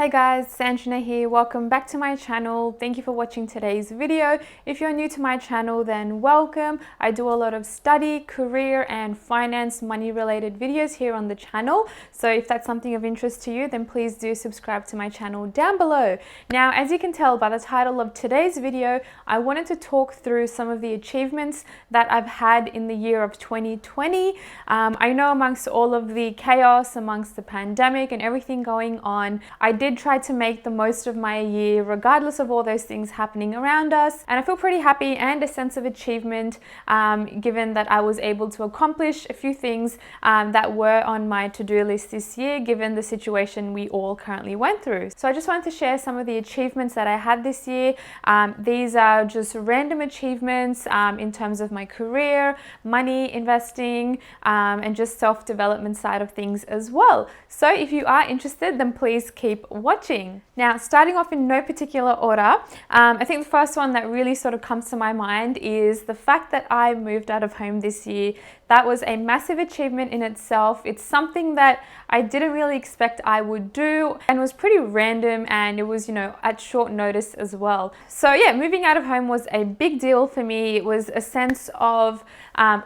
Hey guys, Sanjna here. Welcome back to my channel. Thank you for watching today's video. If you're new to my channel, then welcome. I do a lot of study, career, and finance, money related videos here on the channel. So if that's something of interest to you, then please do subscribe to my channel down below. Now, as you can tell by the title of today's video, I wanted to talk through some of the achievements that I've had in the year of 2020. I know amongst all of the chaos, amongst the pandemic and everything going on, I did try to make the most of my year regardless of all those things happening around us, and I feel pretty happy and a sense of achievement given that I was able to accomplish a few things that were on my to-do list this year given the situation we all currently went through. So I just wanted to share some of the achievements that I had this year. These are just random achievements in terms of my career, money, investing, and just self-development side of things as well. So if you are interested, then please keep watching. Now, starting off in no particular order, I think the first one that really sort of comes to my mind is the fact that I moved out of home this year. That was a massive achievement in itself. It's something that I didn't really expect I would do and was pretty random, and it was, at short notice as well. So yeah, moving out of home was a big deal for me. It was a sense of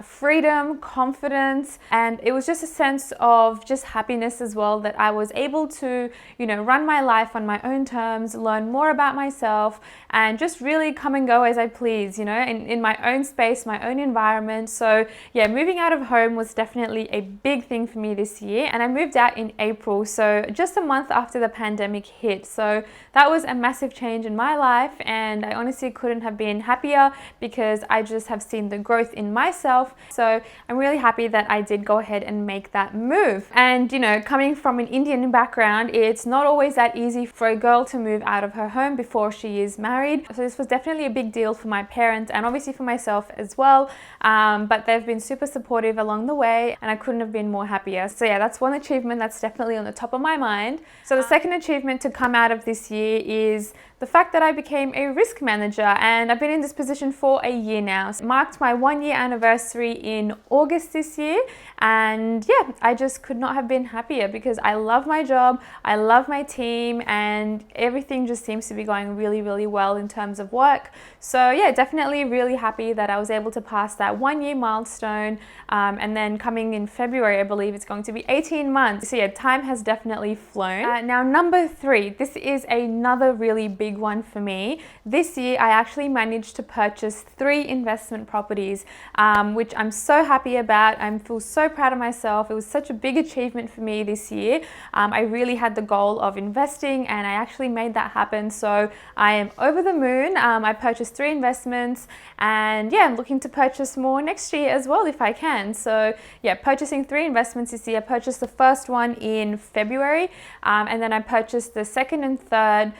freedom, confidence, and it was just a sense of just happiness as well that I was able to, run my life on my own terms, learn more about myself, and just really come and go as I please, in my own space, my own environment. So yeah, moving out of home was definitely a big thing for me this year, and I moved out in April, so just a month after the pandemic hit. So that was a massive change in my life, and I honestly couldn't have been happier because I just have seen the growth in myself. So I'm really happy that I did go ahead and make that move. And coming from an Indian background, it's not always that easy for a girl to move out of her home before she is married. So this was definitely a big deal for my parents and obviously for myself as well. But they've been super supportive along the way, and I couldn't have been more happier. So yeah, that's one achievement that's definitely on the top of my mind. So the second achievement to come out of this year is the fact that I became a risk manager, and I've been in this position for a year now. So it marked my 1-year anniversary in August this year, and yeah, I just could not have been happier because I love my job, I love my team, and everything just seems to be going really, really well in terms of work. So yeah, definitely really happy that I was able to pass that 1-year milestone, and then coming in February, I believe it's going to be 18 months. So yeah, time has definitely flown. Now, number 3, this is another really big one for me. This year, I actually managed to purchase 3 investment properties, which I'm so happy about. I feel so proud of myself. It was such a big achievement for me this year. I really had the goal of investing, and I actually made that happen. So I am over the moon. I purchased 3 investments, and yeah, I'm looking to purchase more next year as well if I can. So yeah, purchasing 3 investments this year. I purchased the first one in February, and then I purchased the second and third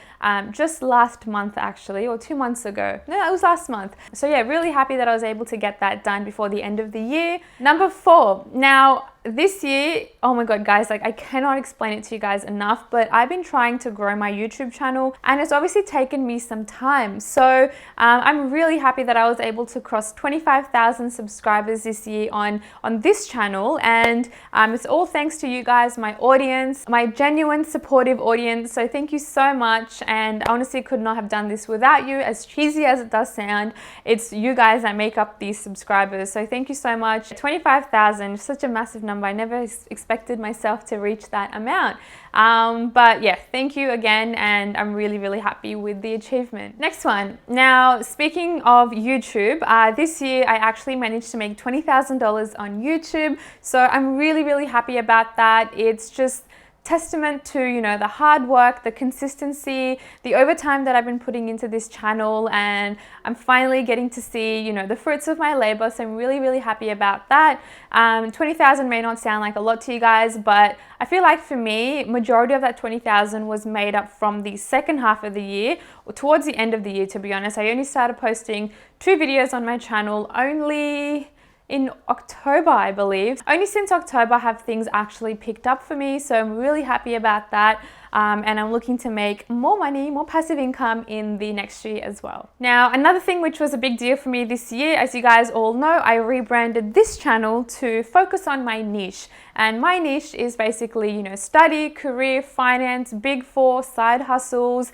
just last month actually, or 2 months ago. No, it was last month. So yeah, really happy that I was able to get that done before the end of the year. Number 4. Now, this year, oh my god guys, I cannot explain it to you guys enough, but I've been trying to grow my YouTube channel, and it's obviously taken me some time. So I'm really happy that I was able to cross 25,000 subscribers this year on this channel, and it's all thanks to you guys, my audience, my genuine supportive audience. So thank you so much, and I honestly could not have done this without you. As cheesy as it does sound, it's you guys that make up these subscribers. So thank you so much. 25,000, such a massive number. I never expected myself to reach that amount. But yeah, thank you again, and I'm really, really happy with the achievement. Next one. Now, speaking of YouTube, this year I actually managed to make $20,000 on YouTube. So I'm really, really happy about that. It's just testament to the hard work, the consistency, the overtime that I've been putting into this channel, and I'm finally getting to see the fruits of my labor. So I'm really, really happy about that. 20,000 may not sound like a lot to you guys, but I feel like for me, majority of that 20,000 was made up from the second half of the year, or towards the end of the year, to be honest. I only started posting 2 videos on my channel only in October, I believe. Only since October have things actually picked up for me, so I'm really happy about that. and I'm looking to make more money, more passive income in the next year as well. Now, another thing which was a big deal for me this year, as you guys all know, I rebranded this channel to focus on my niche. And my niche is basically, study, career, finance, big four, side hustles,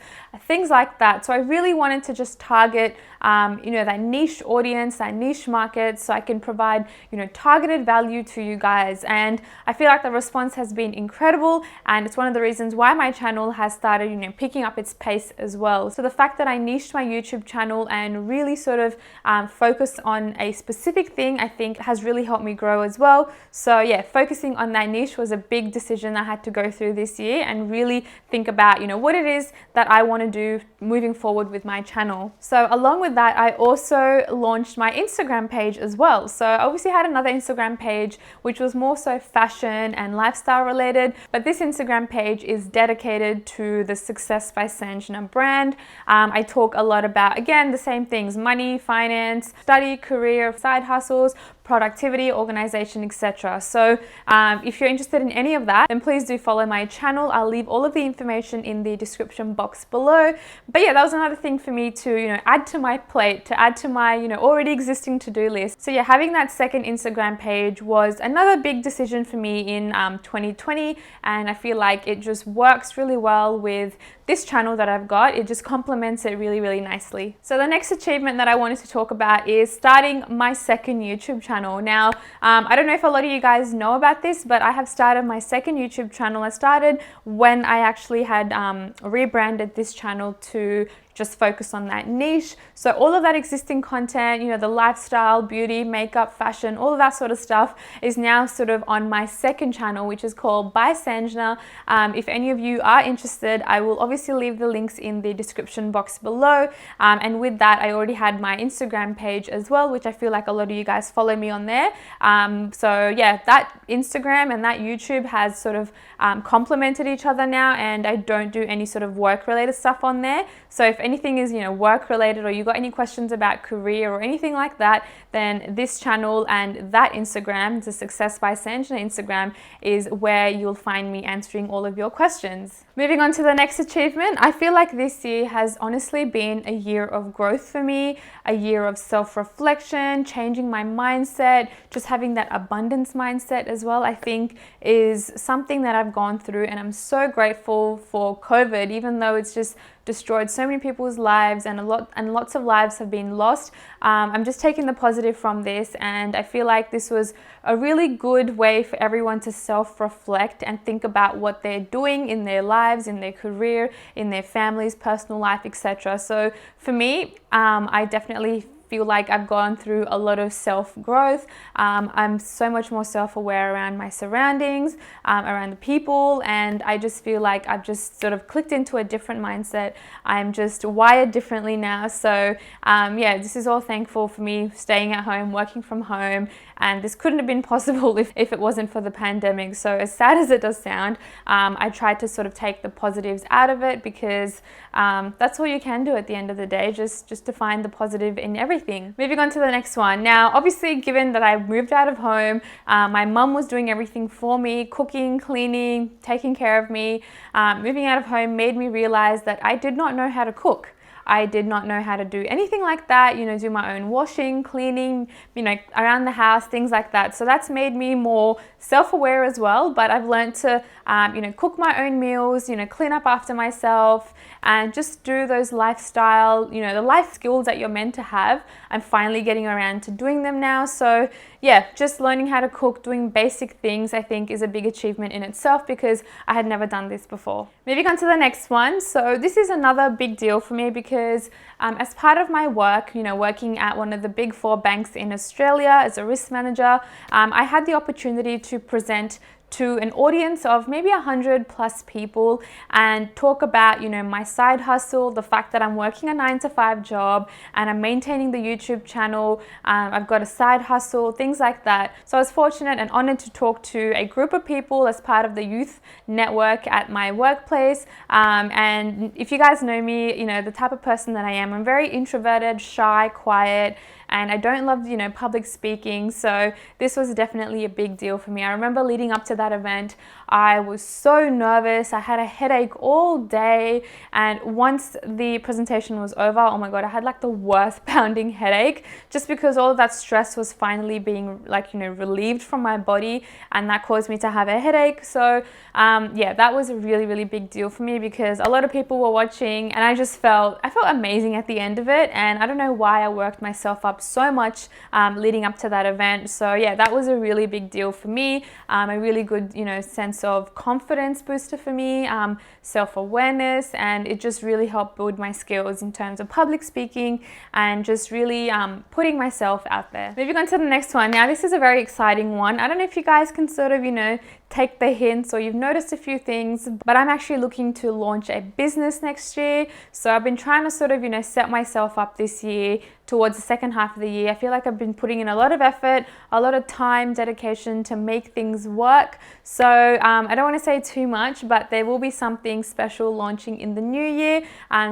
things like that. So I really wanted to just target, that niche audience, that niche market, so I can provide, targeted value to you guys. And I feel like the response has been incredible, and it's one of the reasons why my channel has started, picking up its pace as well. So the fact that I niched my YouTube channel and really sort of focused on a specific thing, I think has really helped me grow as well. So yeah, focusing on that niche was a big decision I had to go through this year and really think about, what it is that I want to do moving forward with my channel. So along with that, I also launched my Instagram page as well. So I obviously had another Instagram page which was more so fashion and lifestyle related, but this Instagram page is dedicated to the Success by Sanjna brand. I talk a lot about, again, the same things: money, finance, study, career, side hustles, productivity, organization, etc. So if you're interested in any of that, then please do follow my channel. I'll leave all of the information in the description box below. But yeah, that was another thing for me to add to my plate, to add to my already existing to-do list. So yeah, having that second Instagram page was another big decision for me in 2020, and I feel like it just works really well with this channel that I've got. It just complements it really, really nicely. So the next achievement that I wanted to talk about is starting my second YouTube channel. Now, I don't know if a lot of you guys know about this, but I have started my second YouTube channel. I started when I actually had rebranded this channel to just focus on that niche. So all of that existing content, the lifestyle, beauty, makeup, fashion, all of that sort of stuff is now sort of on my second channel, which is called BYSANJNA. If any of you are interested, I will obviously leave the links in the description box below. And with that, I already had my Instagram page as well, which I feel like a lot of you guys follow me on there. So yeah, that Instagram and that YouTube has sort of complemented each other now, and I don't do any sort of work related stuff on there. So if anything is work related, or you got any questions about career or anything like that, then this channel and that Instagram, the Success by Sanjna Instagram, is where you'll find me answering all of your questions. Moving on to the next achievement, I feel like this year has honestly been a year of growth for me, a year of self-reflection, changing my mindset, just having that abundance mindset as well, I think is something that I've gone through, and I'm so grateful for COVID, even though it's just destroyed so many people's lives and lots of lives have been lost. I'm just taking the positive from this, and I feel like this was a really good way for everyone to self-reflect and think about what they're doing in their lives, in their career, in their families, personal life, etc. So for me, I definitely feel like I've gone through a lot of self-growth. I'm so much more self-aware around my surroundings, around the people, and I just feel like I've just sort of clicked into a different mindset. I'm just wired differently now. So yeah, this is all thankful for me staying at home, working from home, and this couldn't have been possible if it wasn't for the pandemic. So as sad as it does sound, I tried to sort of take the positives out of it, because that's all you can do at the end of the day, just to find the positive in everything. Moving on to the next one. Now, obviously, given that I moved out of home, my mum was doing everything for me, cooking, cleaning, taking care of me. Moving out of home made me realize that I did not know how to cook. I did not know how to do anything like that, do my own washing, cleaning, around the house, things like that. So that's made me more self-aware as well, but I've learned to, cook my own meals, clean up after myself, and just do those lifestyle, the life skills that you're meant to have. I'm finally getting around to doing them now. So yeah, just learning how to cook, doing basic things, I think is a big achievement in itself, because I had never done this before. Moving on to the next one. So this is another big deal for me, because as part of my work, working at one of the big four banks in Australia as a risk manager, I had the opportunity to present to an audience of maybe 100 plus people and talk about, my side hustle, the fact that I'm working a 9-to-5 job and I'm maintaining the YouTube channel. I've got a side hustle, things like that. So I was fortunate and honored to talk to a group of people as part of the youth network at my workplace. And if you guys know me, the type of person that I am, I'm very introverted, shy, quiet, and I don't love, you know, public speaking. So this was definitely a big deal for me. I remember leading up to that event, I was so nervous. I had a headache all day, and once the presentation was over, oh my God, I had like the worst pounding headache, just because all of that stress was finally being, like, you know, relieved from my body, and that caused me to have a headache. So yeah, that was a really, really big deal for me, because a lot of people were watching, and I felt amazing at the end of it. And I don't know why I worked myself up so much leading up to that event. So yeah, that was a really big deal for me. A really good, you know, sense of confidence booster for me, self-awareness, and it just really helped build my skills in terms of public speaking and just really putting myself out there. Moving on to the next one. Now, this is a very exciting one. I don't know if you guys can sort of, you know, take the hints or you've noticed a few things, but I'm actually looking to launch a business next year. So I've been trying to sort of, you know, set myself up this year towards the second half of the year. I feel like I've been putting in a lot of effort, a lot of time, dedication to make things work. So I don't want to say too much, but there will be something special launching in the new year.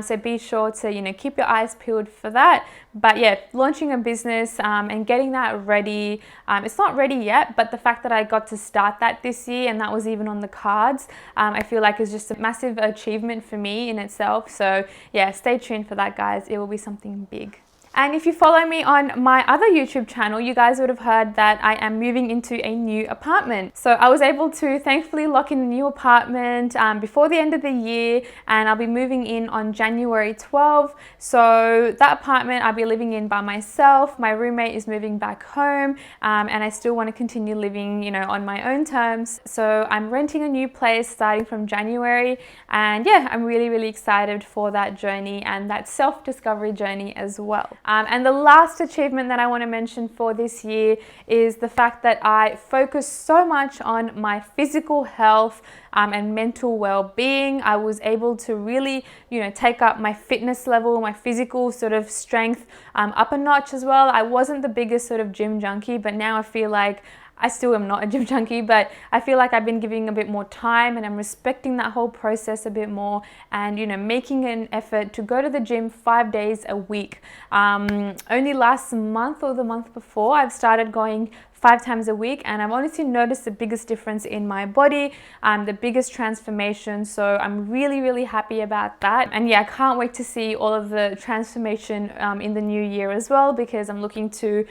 So be sure to, you know, keep your eyes peeled for that. But yeah, launching a business and getting that ready. It's not ready yet, but the fact that I got to start that this year, and that was even on the cards, I feel like is just a massive achievement for me in itself. So yeah, stay tuned for that, guys. It will be something big. And if you follow me on my other YouTube channel, you guys would have heard that I am moving into a new apartment. So I was able to thankfully lock in a new apartment before the end of the year, and I'll be moving in on January 12th. So that apartment I'll be living in by myself. My roommate is moving back home, and I still want to continue living, you know, on my own terms. So I'm renting a new place starting from January, and yeah, I'm really, really excited for that journey and that self-discovery journey as well. And the last achievement that I want to mention for this year is the fact that I focused so much on my physical health and mental well-being. I was able to really, you know, take up my fitness level, my physical sort of strength up a notch as well. I wasn't the biggest sort of gym junkie, but now I feel like I still am not a gym junkie, but I feel like I've been giving a bit more time, and I'm respecting that whole process a bit more, and, you know, making an effort to go to the gym 5 days a week. Only last month or the month before, I've started going 5 times a week, and I've honestly noticed the biggest difference in my body, the biggest transformation. So I'm really, really happy about that. And yeah, I can't wait to see all of the transformation in the new year as well, because I'm looking to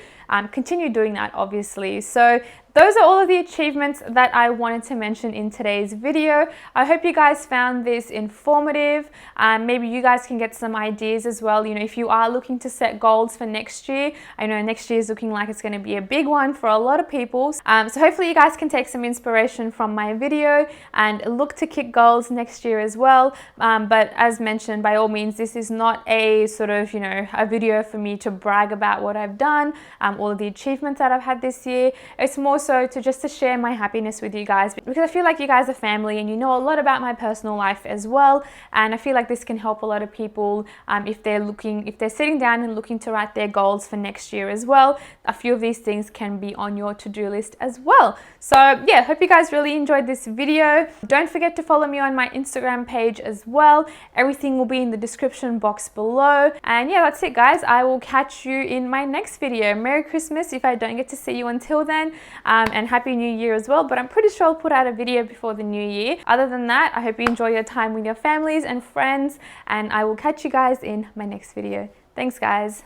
continue doing that, obviously. So those are all of the achievements that I wanted to mention in today's video. I hope you guys found this informative. Maybe you guys can get some ideas as well. You know, if you are looking to set goals for next year, I know next year is looking like it's going to be a big one for a lot of people. So hopefully you guys can take some inspiration from my video and look to kick goals next year as well. But as mentioned, by all means, this is not a sort of, you know, a video for me to brag about what I've done, all of the achievements that I've had this year. It's more so to share my happiness with you guys, because I feel like you guys are family and you know a lot about my personal life as well, and I feel like this can help a lot of people if they're sitting down and looking to write their goals for next year as well. A few of these things can be on your to-do list as well. So yeah, hope you guys really enjoyed this video. Don't forget to follow me on my Instagram page as well. Everything will be in the description box below. And yeah, that's it, guys. I will catch you in my next video. Merry Christmas if I don't get to see you until then. And Happy New Year as well, but I'm pretty sure I'll put out a video before the new year. Other than that, I hope you enjoy your time with your families and friends, and I will catch you guys in my next video. Thanks, guys.